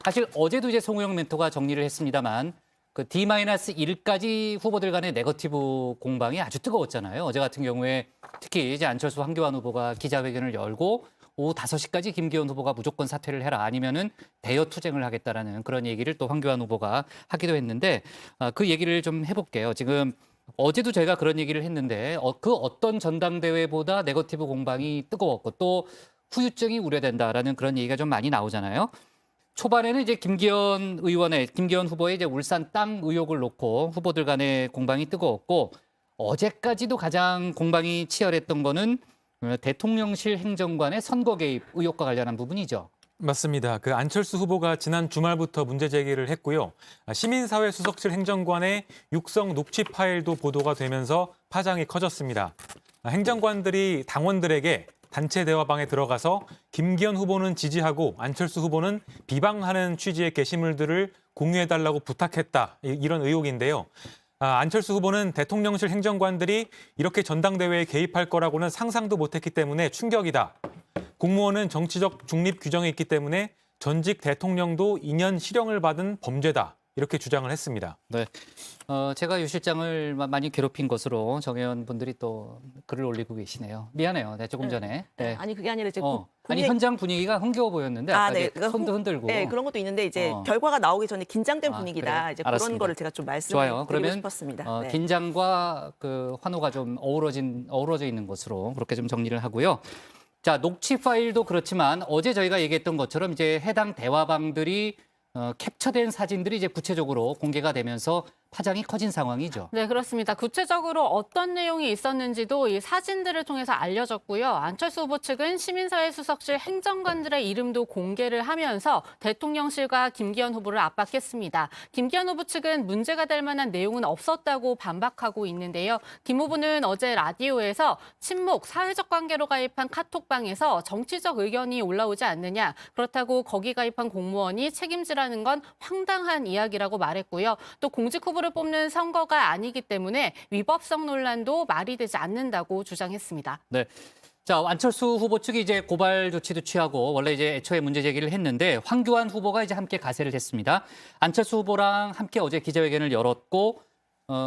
사실 어제도 이제 송우영 멘토가 정리를 했습니다만 그 D-1까지 후보들 간의 네거티브 공방이 아주 뜨거웠잖아요. 어제 같은 경우에 특히 이제 안철수 황교안 후보가 기자회견을 열고 오후 5시까지 김기현 후보가 무조건 사퇴를 해라 아니면은 대여 투쟁을 하겠다라는 그런 얘기를 또 황교안 후보가 하기도 했는데 그 얘기를 좀 해볼게요. 지금 어제도 저희가 그런 얘기를 했는데 그 어떤 전당대회보다 네거티브 공방이 뜨거웠고 또 후유증이 우려된다라는 그런 얘기가 좀 많이 나오잖아요. 초반에는 이제 김기현 후보의 이제 울산 땅 의혹을 놓고 후보들 간의 공방이 뜨거웠고 어제까지도 가장 공방이 치열했던 거는 대통령실 행정관의 선거 개입 의혹과 관련한 부분이죠. 맞습니다. 그 안철수 후보가 지난 주말부터 문제 제기를 했고요. 시민사회 수석실 행정관의 육성 녹취 파일도 보도가 되면서 파장이 커졌습니다. 행정관들이 당원들에게 단체 대화방에 들어가서 김기현 후보는 지지하고 안철수 후보는 비방하는 취지의 게시물들을 공유해달라고 부탁했다. 이런 의혹인데요. 안철수 후보는 대통령실 행정관들이 이렇게 전당대회에 개입할 거라고는 상상도 못했기 때문에 충격이다. 공무원은 정치적 중립 규정이 있기 때문에 전직 대통령도 2년 실형을 받은 범죄다. 이렇게 주장을 했습니다. 네, 제가 유 실장을 많이 괴롭힌 것으로 정의원 분들이 또 글을 올리고 계시네요. 미안해요. 네, 조금 전에. 네. 아니 그게 아니라 이제 아니 현장 분위기가 흥겨워 보였는데 아까 네. 이제 손도 흔들고. 네, 그런 것도 있는데 이제 결과가 나오기 전에 긴장된 분위기다. 그래요? 이제 알았습니다. 그런 거를 제가 좀 좋아요. 말씀드리고 그러면 싶었습니다. 네. 긴장과 그 환호가 좀 어우러져 있는 것으로 그렇게 좀 정리를 하고요. 자, 녹취 파일도 그렇지만 어제 저희가 얘기했던 것처럼 이제 해당 대화방들이 캡처된 사진들이 이제 구체적으로 공개가 되면서 파장이 커진 상황이죠. 네, 그렇습니다. 구체적으로 어떤 내용이 있었는지도 이 사진들을 통해서 알려졌고요. 안철수 후보 측은 시민사회 수석실 행정관들의 이름도 공개를 하면서 대통령실과 김기현 후보를 압박했습니다. 김기현 후보 측은 문제가 될 만한 내용은 없었다고 반박하고 있는데요. 김 후보는 어제 라디오에서 친목, 사회적 관계로 가입한 카톡방에서 정치적 의견이 올라오지 않느냐. 그렇다고 거기 가입한 공무원이 책임지라는 건 황당한 이야기라고 말했고요. 또 공직 후보를 뽑는 선거가 아니기 때문에 위법성 논란도 말이 되지 않는다고 주장했습니다. 네. 자, 안철수 후보 측이 이제 고발 조치도 취하고 원래 이제 애초에 문제 제기를 했는데 황교안 후보가 이제 함께 가세를 했습니다. 안철수 후보랑 함께 어제 기자회견을 열었고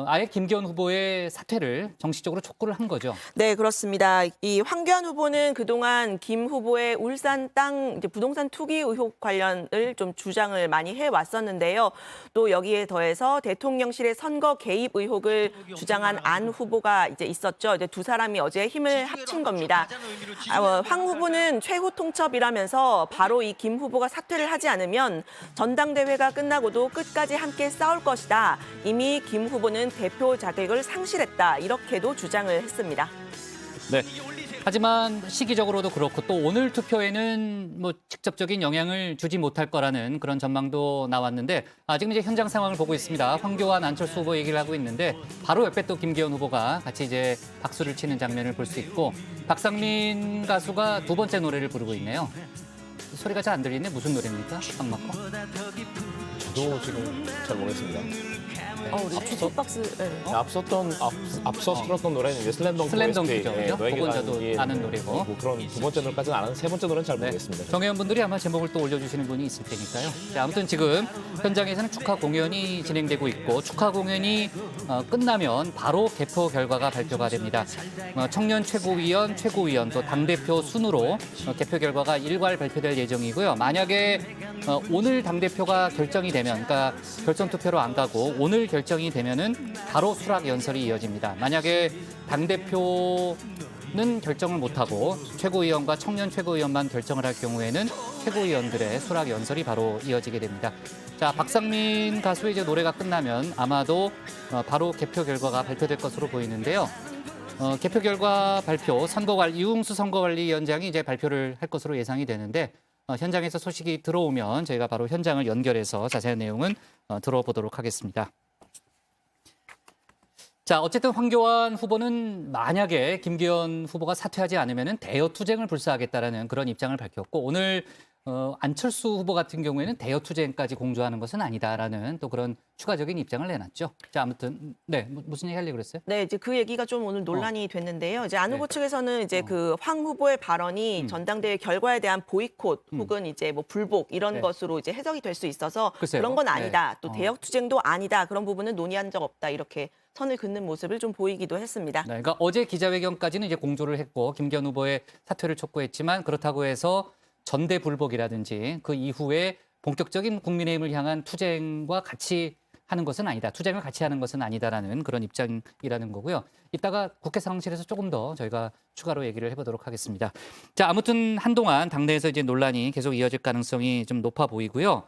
아예 김기현 후보의 사퇴를 정식적으로 촉구를 한 거죠. 네, 그렇습니다. 이 황교안 후보는 그동안 김 후보의 울산 땅 이제 부동산 투기 의혹 관련을 좀 주장을 많이 해왔었는데요. 또 여기에 더해서 대통령실의 선거 개입 의혹을 주장한 안 후보가 이제 있었죠. 이제 두 사람이 어제 힘을 합친 겁니다. 황 후보는 최후 통첩이라면서 바로 이 김 후보가 사퇴를 하지 않으면 전당대회가 끝나고도 끝까지 함께 싸울 것이다. 이미 김 후보는 대표 자격을 상실했다. 이렇게도 주장을 했습니다. 네. 하지만 시기적으로도 그렇고 또 오늘 투표에는 뭐 직접적인 영향을 주지 못할 거라는 그런 전망도 나왔는데 지금 이제 현장 상황을 보고 있습니다. 황교안 안철수 후보 얘기를 하고 있는데 바로 옆에 또 김기현 후보가 같이 이제 박수를 치는 장면을 볼 수 있고 박상민 가수가 두 번째 노래를 부르고 있네요. 소리가 잘 안 들리네. 무슨 노래입니까? 딱 맞고. 저도 지금 잘 모르겠습니다. 우리 주식박스. 네. 앞서 불렀던 노래는 이제 슬램덩크죠. 그죠? 그건 저도 아는 노래고. 뭐 그런 두 번째 노래까지는 아는 세 번째 노래는 잘 네. 모르겠습니다. 정혜원분들이 아마 제목을 또 올려주시는 분이 있을 테니까요. 자, 아무튼 지금 현장에서는 축하 공연이 진행되고 있고 축하 공연이 끝나면 바로 개표 결과가 발표가 됩니다. 청년 최고위원, 최고위원 또 당대표 순으로 개표 결과가 일괄 발표될 예정이고요. 만약에 오늘 당대표가 결정이 되면 그러니까 결선 투표로 안 가고 오늘 결정이 되면은 바로 수락 연설이 이어집니다. 만약에 당대표는 결정을 못하고 최고위원과 청년 최고위원만 결정을 할 경우에는 최고위원들의 수락 연설이 바로 이어지게 됩니다. 자, 박상민 가수의 이제 노래가 끝나면 아마도 바로 개표 결과가 발표될 것으로 보이는데요. 개표 결과 발표, 이웅수 선거관리위원장이 이제 발표를 할 것으로 예상이 되는데 현장에서 소식이 들어오면 저희가 바로 현장을 연결해서 자세한 내용은 들어보도록 하겠습니다. 자, 어쨌든 황교안 후보는 만약에 김기현 후보가 사퇴하지 않으면 대여 투쟁을 불사하겠다라는 그런 입장을 밝혔고 오늘 안철수 후보 같은 경우에는 대여 투쟁까지 공조하는 것은 아니다라는 또 그런 추가적인 입장을 내놨죠. 자, 아무튼 무슨 얘기 하려고 그랬어요? 네, 이제 그 얘기가 좀 오늘 논란이 됐는데요. 이제 안 후보 측에서는 이제 그 황 후보의 발언이 전당대회 결과에 대한 보이콧 혹은 이제 뭐 불복 이런 네. 것으로 이제 해석이 될 수 있어서 글쎄요. 그런 건 아니다. 네. 또 대역 투쟁도 아니다. 그런 부분은 논의한 적 없다. 이렇게 선을 긋는 모습을 좀 보이기도 했습니다. 네, 그러니까 어제 기자회견까지는 이제 공조를 했고 김기현 후보의 사퇴를 촉구했지만 그렇다고 해서 전대 불복이라든지 그 이후에 본격적인 국민의힘을 향한 투쟁과 같이 하는 것은 아니다. 투쟁을 같이 하는 것은 아니다라는 그런 입장이라는 거고요. 이따가 국회 상황실에서 조금 더 저희가 추가로 얘기를 해보도록 하겠습니다. 자, 아무튼 한동안 당내에서 이제 논란이 계속 이어질 가능성이 좀 높아 보이고요.